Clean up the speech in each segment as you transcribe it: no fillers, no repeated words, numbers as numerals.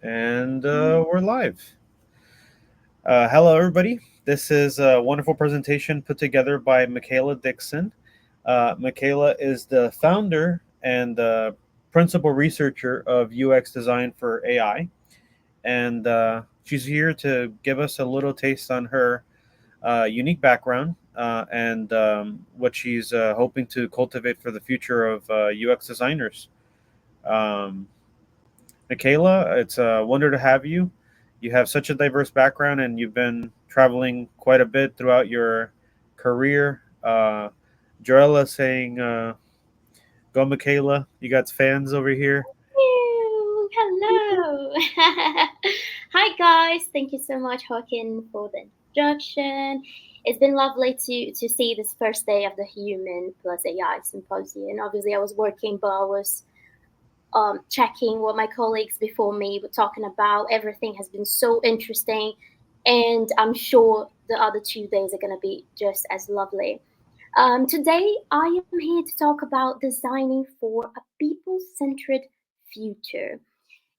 And we're live. Hello, everybody. This is a wonderful presentation put together by Micaela Dixon. Micaela is the founder and the principal researcher of UX design for AI. And she's here to give us a little taste on her unique background and what she's hoping to cultivate for the future of UX designers. Um, Michaela, it's a wonder to have you. You have such a diverse background, and you've been traveling quite a bit throughout your career. Joella saying, "Go, Michaela! You got fans over here." You. Hello. Hi, guys. Thank you so much, Joaquin, for the introduction. It's been lovely to see this first day of the Human plus AI Symposium. Obviously, I was working, but I was checking what my colleagues before me were talking about. Everything has been so interesting, and I'm sure the other 2 days are going to be just as lovely. Today, I am here to talk about designing for a people centered future.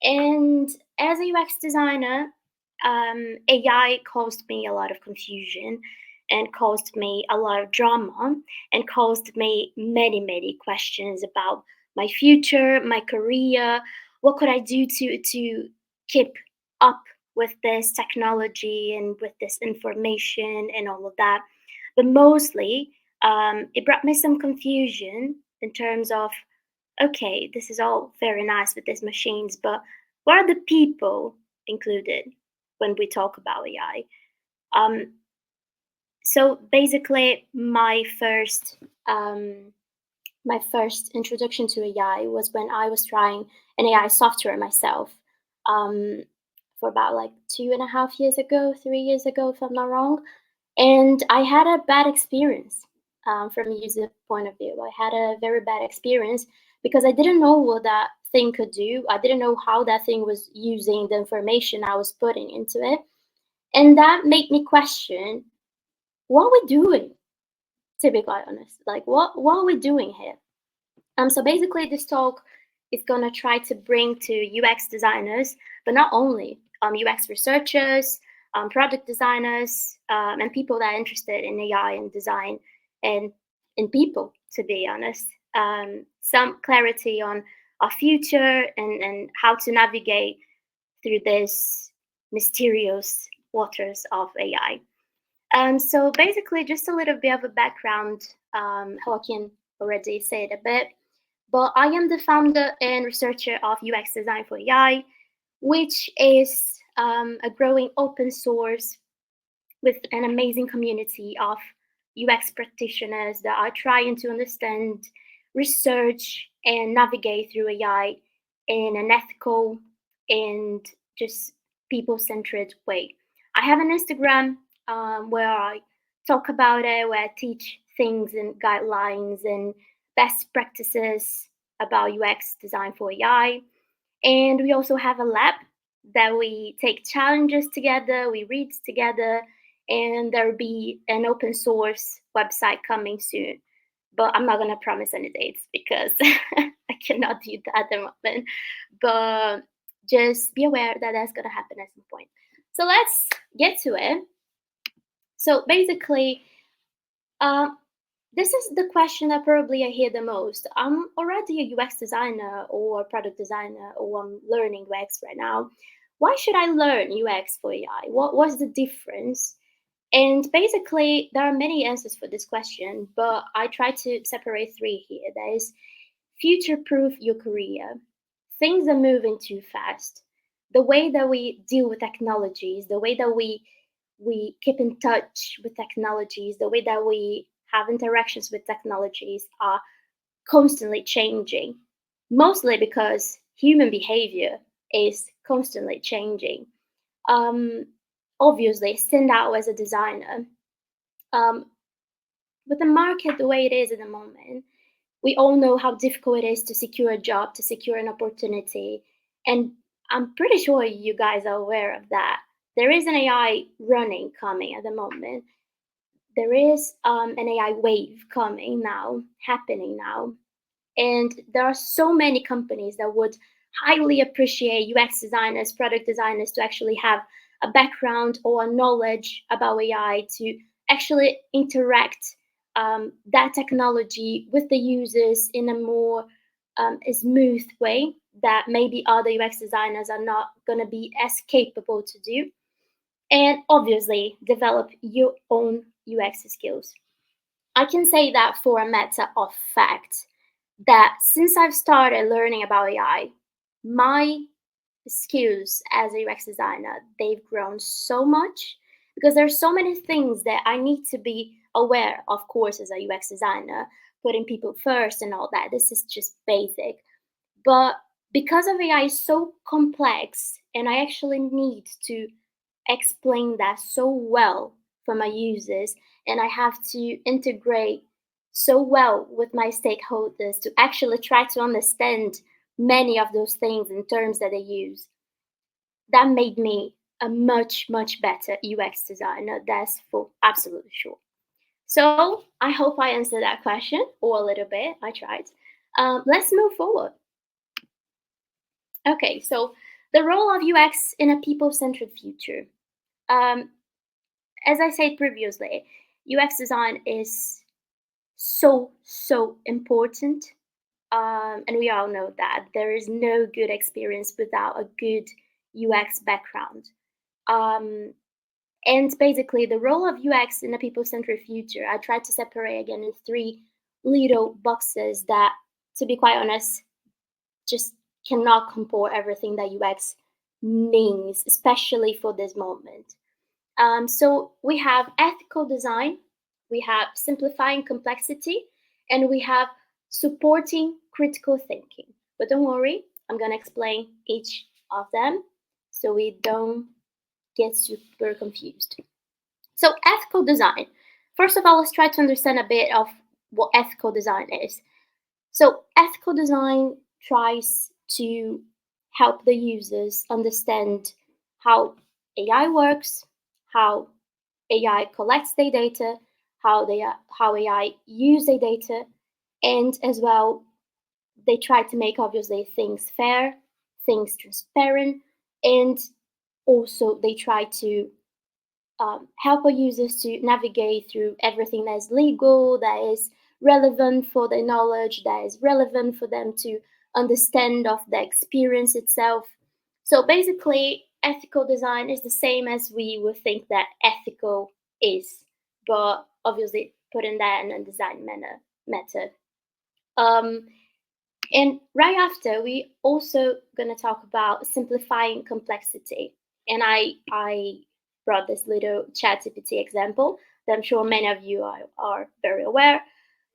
And as a UX designer, AI caused me a lot of confusion and caused me a lot of drama and caused me many, many questions about my future, my career. What could I do to keep up with this technology and with this information and all of that? But mostly, it brought me some confusion in terms of okay, this is all very nice with these machines, but what are the people included when we talk about AI? Um, so basically, um, my first introduction to AI was when I was trying an AI software myself um, for about like 2.5 years ago, 3 years ago, if I'm not wrong. And I had a bad experience from a user point of view. I had a very bad experience because I didn't know what that thing could do. I didn't know how that thing was using the information I was putting into it. And that made me question what we're doing, to be quite honest. Like, what are we doing here? So basically, this talk is gonna try to bring to UX designers, but not only UX researchers, product designers, and people that are interested in AI and design and in people, to be honest. Some clarity on our future and how to navigate through this mysterious waters of AI. So basically, just a little bit of a background. Joaquin already said a bit, but I am the founder and researcher of UX Design for AI, which is a growing open source with an amazing community of UX practitioners that are trying to understand, research, and navigate through AI in an ethical and just people centered way. I have an Instagram where I talk about it, where I teach things and guidelines and best practices about UX design for AI. And we also have a lab that we take challenges together, we read together, and there'll be an open source website coming soon. But I'm not gonna promise any dates because I cannot do that at the moment. But just be aware that that's gonna happen at some point. So let's get to it. So basically, uh, this is the question that probably I hear the most. I'm already a UX designer or a product designer, or I'm learning UX right now. Why should I learn UX for AI? What's the difference? And basically, there are many answers for this question, but I try to separate three here. There is future proof your career. Things are moving too fast. The way that we deal with technologies, the way that we keep in touch with technologies, the way that we have interactions with technologies are constantly changing, mostly because human behavior is constantly changing. Um, Obviously, stand out as a designer. Um, with the market the way it is at the moment, we all know how difficult it is to secure a job, to secure an opportunity. And I'm pretty sure you guys are aware of that. There is an AI running coming at the moment. There is an AI wave coming now, happening now. And there are so many companies that would highly appreciate UX designers, product designers to actually have a background or a knowledge about AI to actually interact that technology with the users in a more a smooth way that maybe other UX designers are not going to be as capable to do. And obviously, develop your own UX skills. I can say that for a matter of fact that since I've started learning about AI, my skills as a UX designer, they've grown so much because there's so many things that I need to be aware of course as a UX designer, putting people first and all that. This is just basic. But because of AI is so complex and I actually need to explain that so well for my users and I have to integrate so well with my stakeholders to actually try to understand many of those things and terms that they use. That made me a much, much better UX designer. That's for absolutely sure. So I hope I answered that question, or a little bit. I tried. Let's move forward. Okay, so the role of UX in a people centered future. Um, as I said previously, UX design is so important. And we all know that there is no good experience without a good UX background. Um, and basically, the role of UX in a people centered future, I tried to separate again in three little boxes that, to be quite honest, just cannot compare everything that UX means, especially for this moment. So we have ethical design, we have simplifying complexity, and we have supporting critical thinking. But don't worry, I'm going to explain each of them so we don't get super confused. So, ethical design. First of all, let's try to understand a bit of what ethical design is. So, ethical design tries to help the users understand how AI works, how AI collects their data, how AI use their data, and as well, they try to make obviously things fair, things transparent, and also they try to help our users to navigate through everything that is legal, that is relevant for their knowledge, that is relevant for them to understand of the experience itself. So basically, ethical design is the same as we would think that ethical is, but obviously putting that in a design method. Um, and right after, we also gonna talk about simplifying complexity. And I brought this little ChatGPT example that I'm sure many of you are very aware.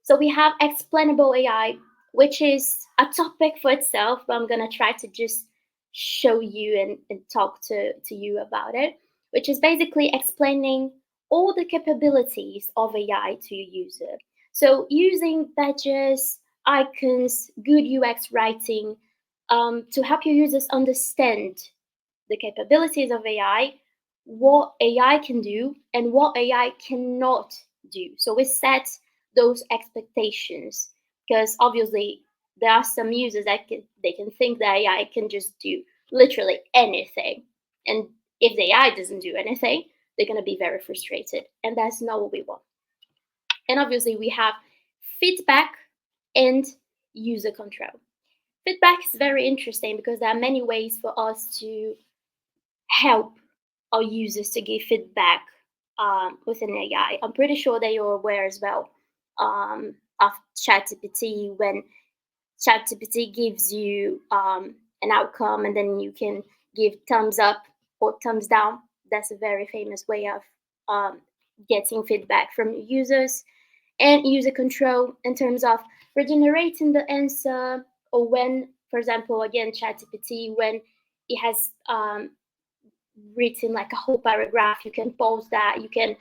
So we have explainable AI, which is a topic for itself, but I'm gonna try to just show you and talk to you about it, which is basically explaining all the capabilities of AI to your user. So using badges, icons, good UX writing to help your users understand the capabilities of AI, what AI can do, and what AI cannot do. So we set those expectations because obviously there are some users that they can think that AI can just do literally anything, and if the AI doesn't do anything, they're going to be very frustrated, and that's not what we want. And obviously, we have feedback and user control. Feedback is very interesting because there are many ways for us to help our users to give feedback within AI. I'm pretty sure that you're aware as well of ChatGPT when ChatGPT gives you an outcome and then you can give thumbs up or thumbs down. That's a very famous way of um, getting feedback from users. And user control in terms of regenerating the answer, or when, for example, again, ChatGPT, when it has written like a whole paragraph, you can pause that, you can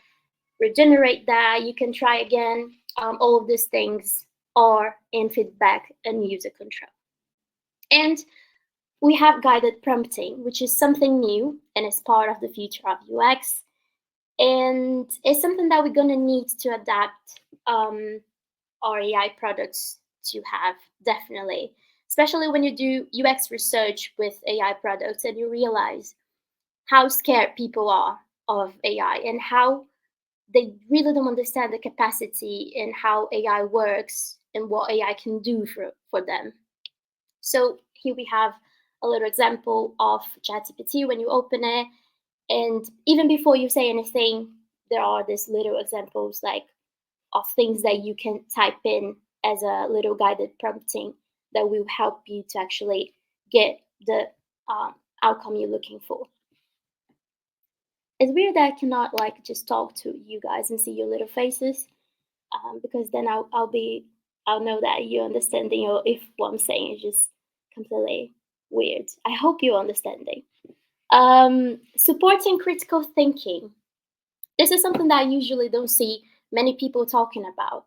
regenerate that, you can try again. All of these things are in feedback and user control. And we have guided prompting, which is something new and is part of the future of UX. And it's something that we're going to need to adapt our AI products to have, definitely. especially when you do UX research with AI products and you realize how scared people are of AI and how they really don't understand the capacity and how AI works and what AI can do for them. So here we have a little example of ChatGPT when you open it, and even before you say anything, there are these little examples like of things that you can type in as a little guided prompting that will help you to actually get the outcome you're looking for. It's weird that I cannot like just talk to you guys and see your little faces, because then I'll know that you're understanding, or if what I'm saying is just completely weird. I hope you're understanding. Supporting critical thinking. This is something that I usually don't see many people talking about,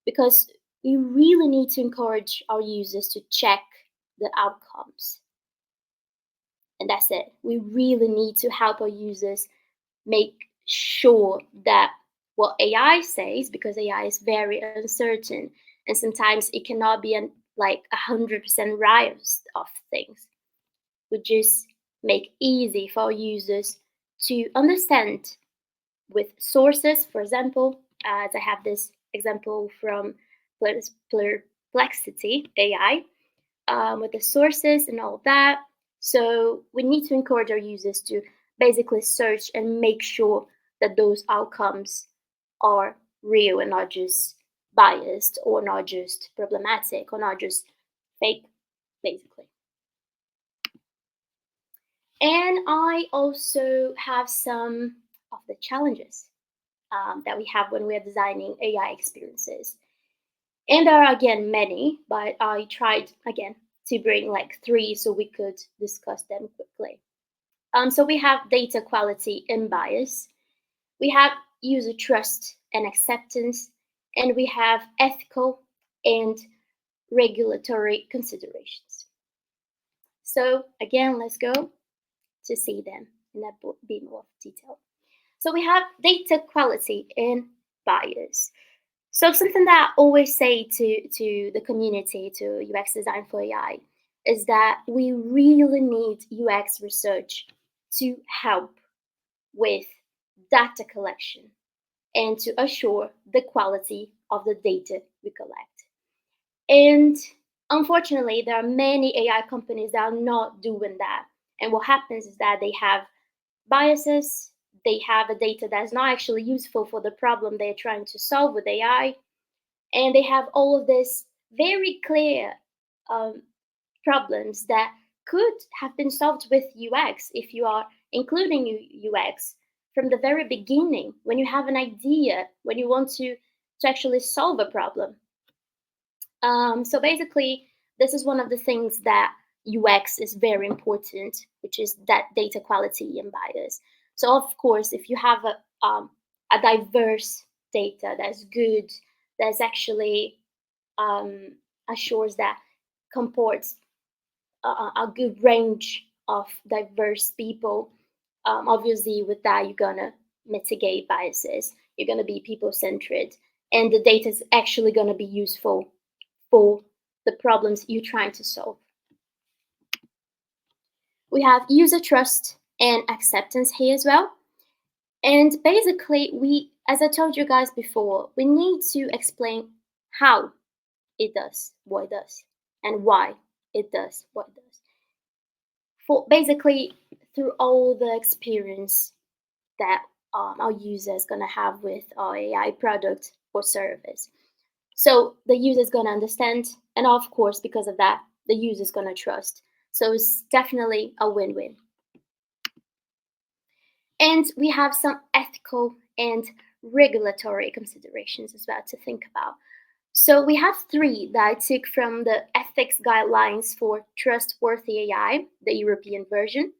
because we really need to encourage our users to check the outcomes. And that's it. We really need to help our users make sure that what AI says, because AI is very uncertain and sometimes it cannot be like 100% right of things. We just make easy for our users to understand with sources. For example, as I have this example from Perplexity AI, with the sources and all that. So we need to encourage our users to basically search and make sure that those outcomes are real and not just biased or not just problematic or not just fake, basically. And I also have some of the challenges that we have when we are designing AI experiences. And there are again many, but I tried again to bring like three so we could discuss them quickly. So we have data quality and bias, we have user trust and acceptance, and we have ethical and regulatory considerations. So again, let's go to see them in a bit more detail. So we have data quality and bias. So something that I always say to the community, to UX design for AI, is that we really need UX research to help with data collection and to assure the quality of the data we collect. And unfortunately, there are many AI companies that are not doing that. And what happens is that they have biases, they have a data that's not actually useful for the problem they're trying to solve with AI, and they have all of this very clear um, problems that could have been solved with UX if you are including UX from the very beginning when you have an idea, when you want to actually solve a problem. So basically, this is one of the things that UX is very important, which is that data quality and bias. So of course, if you have a diverse data that's good, that's actually um, assures that comports a good range of diverse people, obviously with that you're gonna mitigate biases. You're gonna be people centered, and the data is actually gonna be useful for the problems you're trying to solve. We have user trust and acceptance here as well. And basically, as I told you guys before, we need to explain how it does what it does and why it does what it does. For basically, through all the experience that our user is going to have with our AI product or service. So the user is going to understand, and of course, because of that, the user is going to trust. So it's definitely a win-win. And we have some ethical and regulatory considerations as well to think about. So we have three that I took from the ethics guidelines for trustworthy AI, the European version.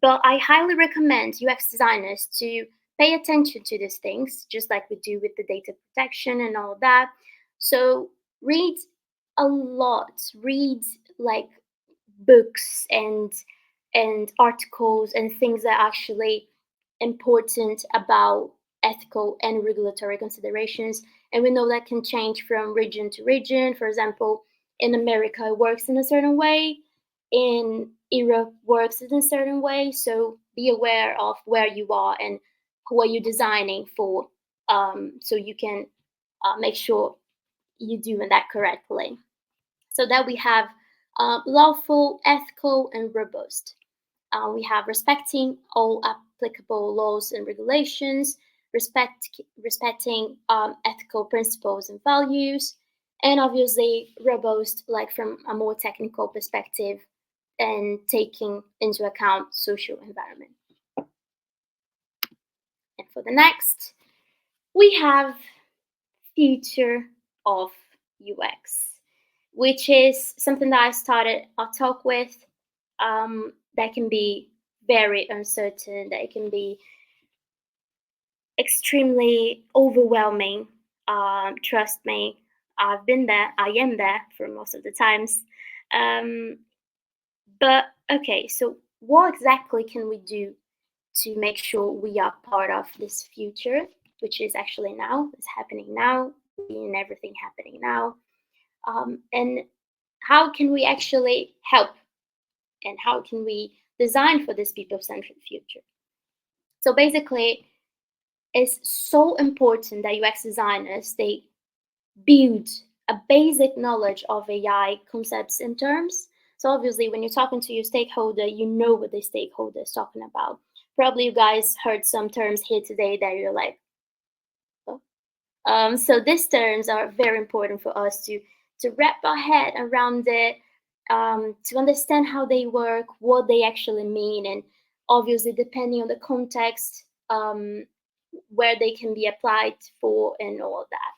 But I highly recommend UX designers to pay attention to these things, just like we do with the data protection and all that. So read a lot, read like books and articles and things that are actually important about ethical and regulatory considerations. And we know that can change from region to region. For example, in America it works in a certain way, in Europe works in a certain way. So be aware of where you are and what you're designing for, so you can make sure you're doing that correctly. So that we have lawful, ethical, and robust. We have respecting all applicable laws and regulations, respecting ethical principles and values, and obviously robust, like from a more technical perspective, and taking into account social environment. And for the next, we have future of UX, which is something that I started a talk with, that can be very uncertain, that it can be extremely overwhelming. Trust me, I've been there, I am there for most of the times. Um, but okay, so what exactly can we do to make sure we are part of this future, which is actually now, it's happening now, and everything happening now? And how can we actually help, and how can we design for this people-centered future? So basically, it's so important that UX designers they build a basic knowledge of AI concepts and terms. So obviously, when you're talking to your stakeholder, you know what the stakeholder is talking about. Probably you guys heard some terms here today that you're like, oh. So these terms are very important for us to wrap our head around it, to understand how they work, what they actually mean, and obviously depending on the context, where they can be applied for, and all of that.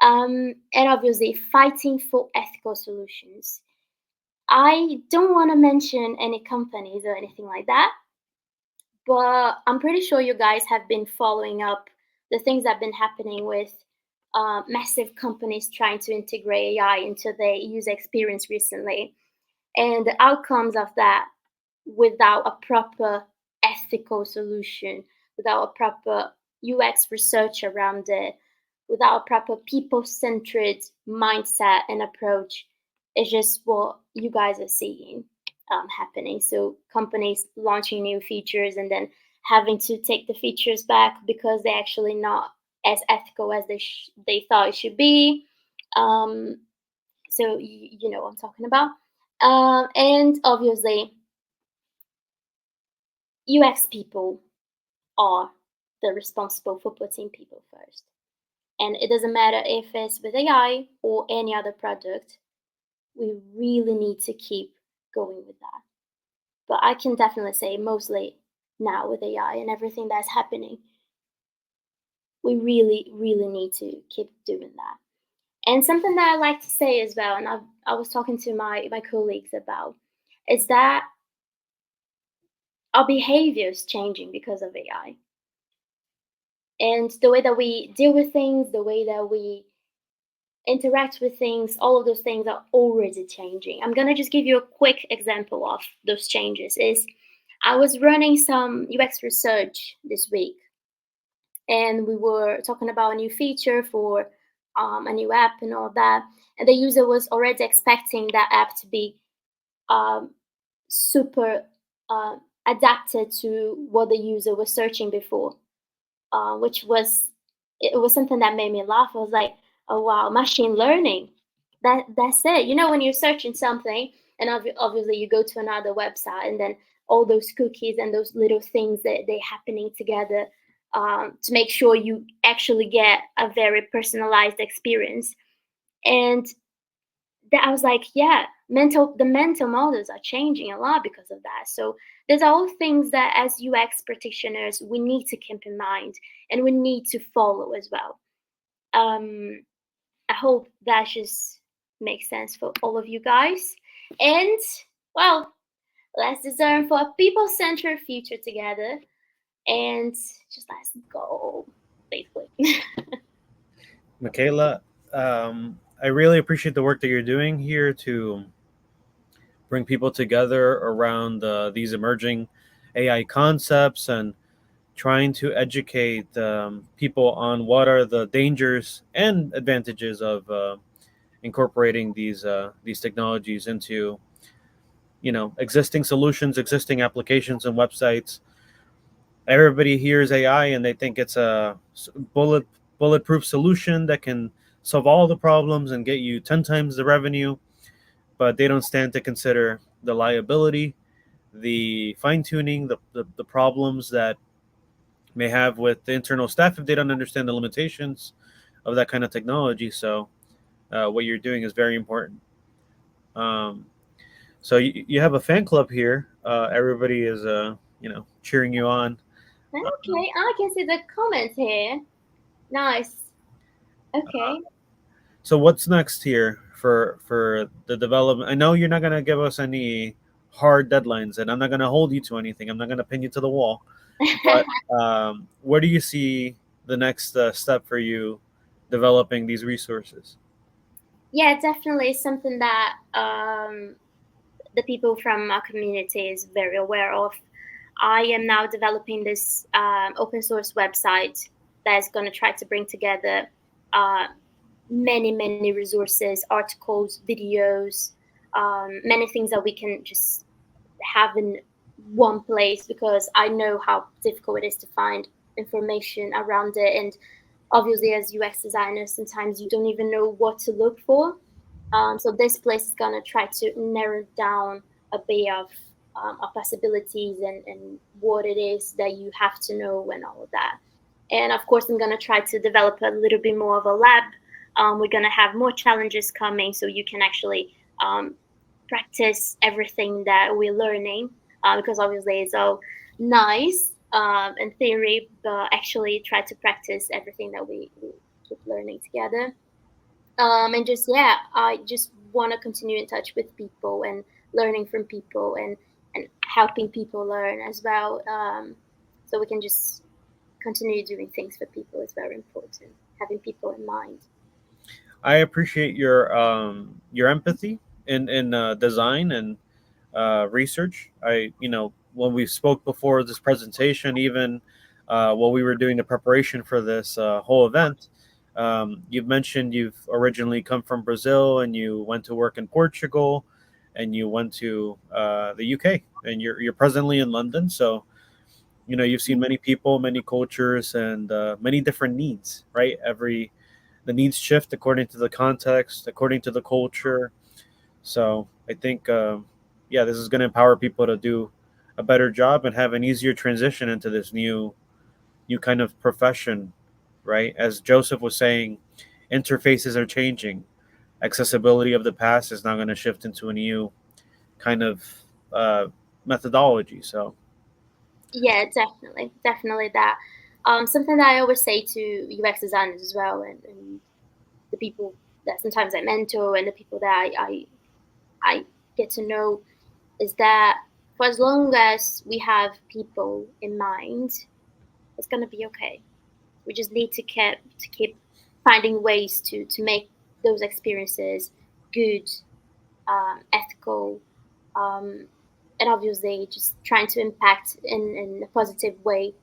And obviously fighting for ethical solutions. I don't want to mention any companies or anything like that, but I'm pretty sure you guys have been following up the things that have been happening with massive companies trying to integrate AI into their user experience recently. And the outcomes of that, without a proper ethical solution, without a proper UX research around it, without a proper people centered mindset and approach, is just what you guys are seeing happening. So companies launching new features and then having to take the features back because they're actually not as ethical as they thought it should be. Um, so you know what I'm talking about. And obviously, UX people are the responsible for putting people first. And it doesn't matter if it's with AI or any other product, we really need to keep going with that. But I can definitely say, mostly now with AI and everything that's happening, we really, really need to keep doing that. And something that I like to say as well, and I was talking to my colleagues about, is that our behavior is changing because of AI. And the way that we deal with things, the way that we interact with things, all of those things are already changing. I'm gonna just give you a quick example of those changes. Is I was running some UX research this week, and we were talking about a new feature for a new app and all that, and the user was already expecting that app to be um, super uh, adapted to what the user was searching before, which was it was something that made me laugh. I was like, oh wow, machine learning. That's it. You know, when you're searching something, and obviously you go to another website, and then all those cookies and those little things that they happening together, to make sure you actually get a very personalized experience. And that I was like, yeah, the mental models are changing a lot because of that. So there's all things that as UX practitioners we need to keep in mind and we need to follow as well. I hope that just makes sense for all of you guys. And well, let's design for a people-centered future together, and just let's go, basically. Michaela, I really appreciate the work that you're doing here to bring people together around these emerging AI concepts and trying to educate people on what are the dangers and advantages of incorporating these technologies into existing solutions, existing applications and websites. Everybody hears AI and they think it's a bulletproof solution that can solve all the problems and get you 10 times the revenue, but they don't stand to consider the liability, the fine tuning, the problems that may have with the internal staff if they don't understand the limitations of that kind of technology. So, what you're doing is very important. Um, so you have a fan club here. Everybody is cheering you on. Okay, I can see the comments here. Nice. Okay. So what's next here for the development? I know you're not gonna give us any hard deadlines, and I'm not gonna hold you to anything. I'm not gonna pin you to the wall. But where do you see the next step for you developing these resources? Yeah, definitely something that the people from our community is very aware of. I am now developing this open source website that's going to try to bring together uh, many resources, articles, videos, many things that we can just have in one place, because I know how difficult it is to find information around it. And obviously, as UX designers, sometimes you don't even know what to look for. So this place is gonna try to narrow down a bit of possibilities and what it is that you have to know and all of that. And of course, I'm gonna try to develop a little bit more of a lab. We're gonna have more challenges coming, so you can actually um, practice everything that we're learning. Because obviously it's all nice in theory, but actually try to practice everything that we keep learning together. And just yeah, I just want to continue in touch with people and learning from people and helping people learn as well. So we can just continue doing things for people is very important. Having people in mind. I appreciate your empathy in design and research. When we spoke before this presentation, even while we were doing the preparation for this whole event, you've mentioned you've originally come from Brazil and you went to work in Portugal, and you went to the UK, and you're presently in London. So you've seen many people, many cultures, and many different needs. Right, the needs shift according to the context, according to the culture. So I think, yeah, this is going to empower people to do a better job and have an easier transition into this new kind of profession, right? As Joseph was saying, interfaces are changing. Accessibility of the past is now going to shift into a new kind of uh, methodology. So Yeah, definitely that. Something that I always say to UX designers as well, and the people that sometimes I mentor and the people that I get to know is that for as long as we have people in mind, it's gonna be okay. We just need to keep finding ways to make those experiences good, ethical, um, and obviously just trying to impact in a positive way.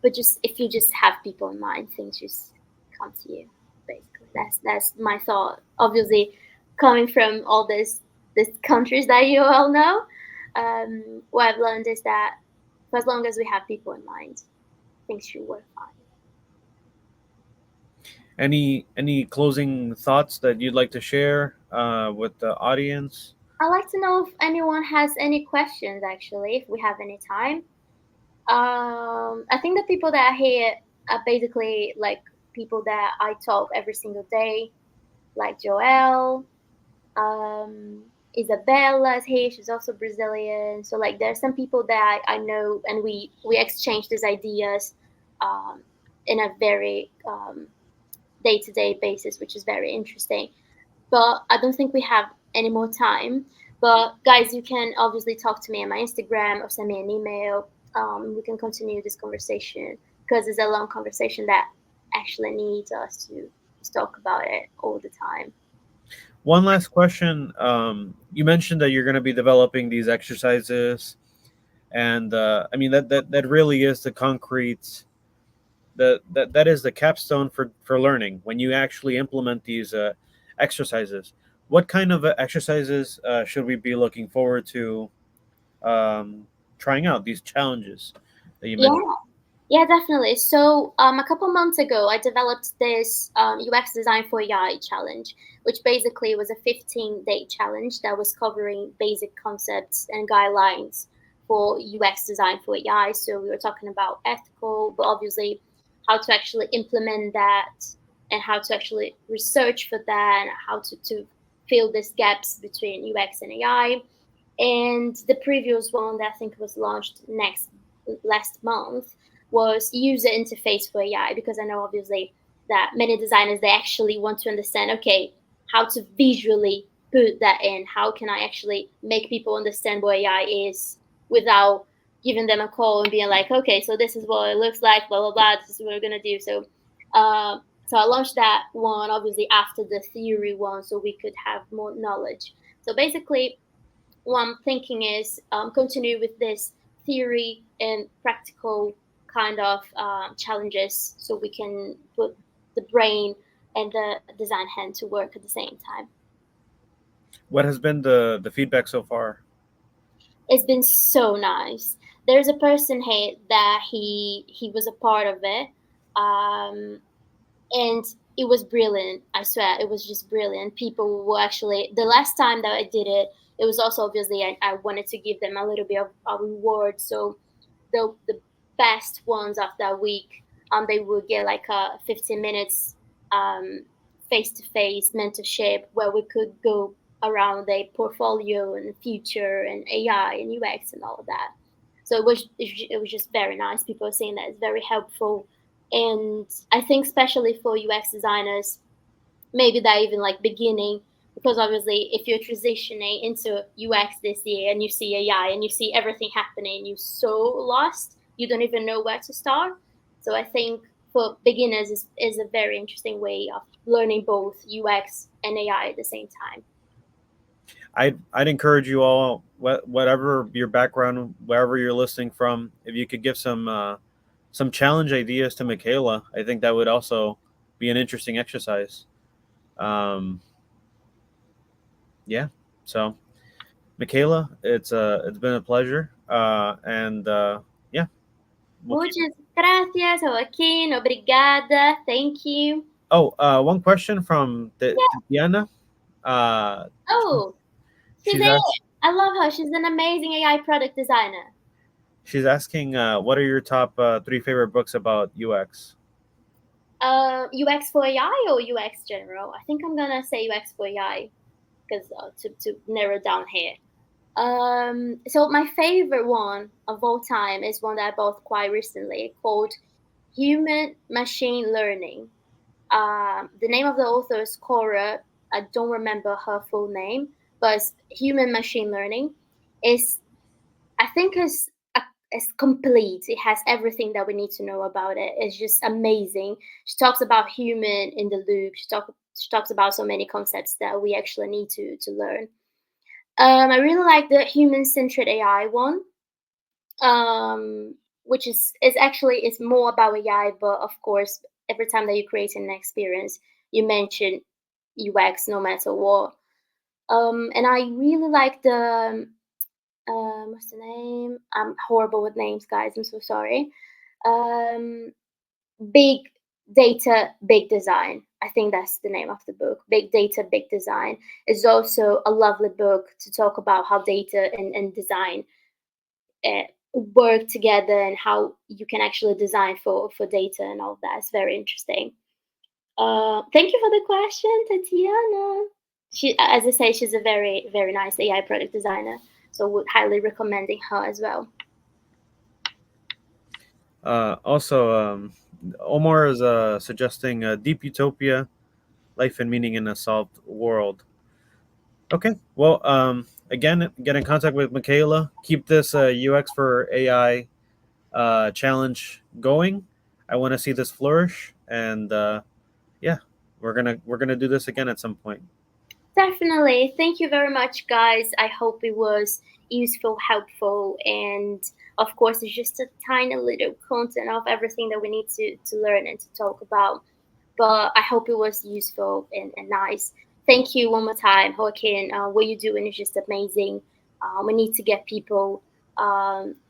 But just if you just have people in mind, things just come to you. Basically, that's my thought. Obviously, coming from all these countries that you all know, what I've learned is that for as long as we have people in mind, things should work fine. any closing thoughts that you'd like to share with the audience? I'd like to know if anyone has any questions. Actually, if we have any time. I think the people that are here are basically like people that I talk every single day, like Joelle, Isabella is here. She's also Brazilian. So like, there's some people that I know, and we exchange these ideas um, in a very day to day basis, which is very interesting. But I don't think we have any more time. But guys, you can obviously talk to me on my Instagram or send me an email. We can continue this conversation because it's a long conversation that actually needs us to just talk about it all the time. One last question. You mentioned that you're going to be developing these exercises, and I mean that really is the concrete, that is the capstone for learning. When you actually implement these exercises. What kind of exercises should we be looking forward to um, trying out these challenges that you Yeah, mentioned? yeah, definitely. So, a couple months ago, I developed this UX Design for AI challenge, which basically was a 15-day challenge that was covering basic concepts and guidelines for UX design for AI. So, we were talking about ethical, but obviously how to actually implement that and how to actually research for that and how to fill these gaps between UX and AI. And the previous one that I think was launched next last month was user interface for AI, because I know obviously that many designers, they actually want to understand, okay, how to visually put that in. How can I actually make people understand what AI is without giving them a call and being like, okay, so this is what it looks like, blah blah blah. This is what we're gonna do. So I launched that one obviously after the theory one, so we could have more knowledge. So basically, what I'm thinking is continue with this theory and practical kind of challenges, so we can put the brain and the design hand to work at the same time. What has been the feedback so far? It's been so nice. There's a person here that he was a part of it, um, and it was brilliant. I swear, it was just brilliant. People were actually, the last time that I did it, it was also obviously I wanted to give them a little bit of a reward. So the best ones of that week, they would get like a 15 minutes face to face mentorship where we could go around a portfolio and future and AI and UX and all of that. So it was just very nice. People are saying that it's very helpful, and I think especially for UX designers, maybe that even like beginning, because obviously if you're transitioning into UX this year and you see AI and you see everything happening, you're so lost, you don't even know where to start. So I think for beginners is a very interesting way of learning both UX and AI at the same time. I'd encourage you all, whatever your background, wherever you're listening from, if you could give some challenge ideas to Michaela, I think that would also be an interesting exercise. Um, yeah. So, Michaela, it's been a pleasure, and yeah, we'll keep. Muchas gracias, Joaquin. Obrigada. Thank you. Oh, one question from Yeah. Tatiana. Uh, Oh, she's she's it. asked. I love her. She's an amazing AI product designer. She's asking, what are your top three favorite books about UX? UX for AI or UX general? I think I'm gonna say UX for AI because to narrow down here. So my favorite one of all time is one that I bought quite recently called Human Machine Learning. The name of the author is Cora. I don't remember her full name, but it's Human Machine Learning. Is I think it's complete. It has everything that we need to know about it. It's just amazing. She talks about human in the loop. She talks about so many concepts that we actually need to learn. I really like the human centered AI one, which is actually it's more about AI, but of course, every time that you create an experience, you mention UX no matter what. And I really like the what's the name? I'm horrible with names, guys. I'm so sorry. Um, Big Data, Big Design. I think that's the name of the book. Big Data, Big Design is also a lovely book to talk about how data and design uh, work together and how you can actually design for data and all that. It's very interesting. Thank you for the question, Tatiana. She, as I say, she's a very, very nice AI product designer. So would highly recommending her as well. Also, Omar is suggesting Deep Utopia, Life and Meaning in a Solved World. Okay. Well, again, get in contact with Michaela. Keep this UX for AI challenge going. I want to see this flourish, and yeah, we're gonna do this again at some point. Definitely. Thank you very much, guys. I hope it was useful, helpful, and of course, it's just a tiny little content of everything that we need to learn and to talk about. But I hope it was useful and nice. thank you one more time, Joaquin. What you're doing is just amazing. We need to get people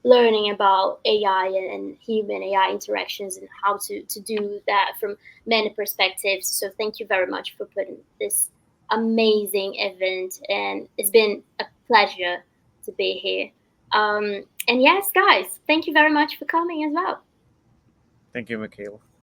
learning about AI and human AI interactions and how to do that from many perspectives. So thank you very much for putting this amazing event, and it's been a pleasure to be here. And yes, guys, thank you very much for coming as well. Thank you, Michaela.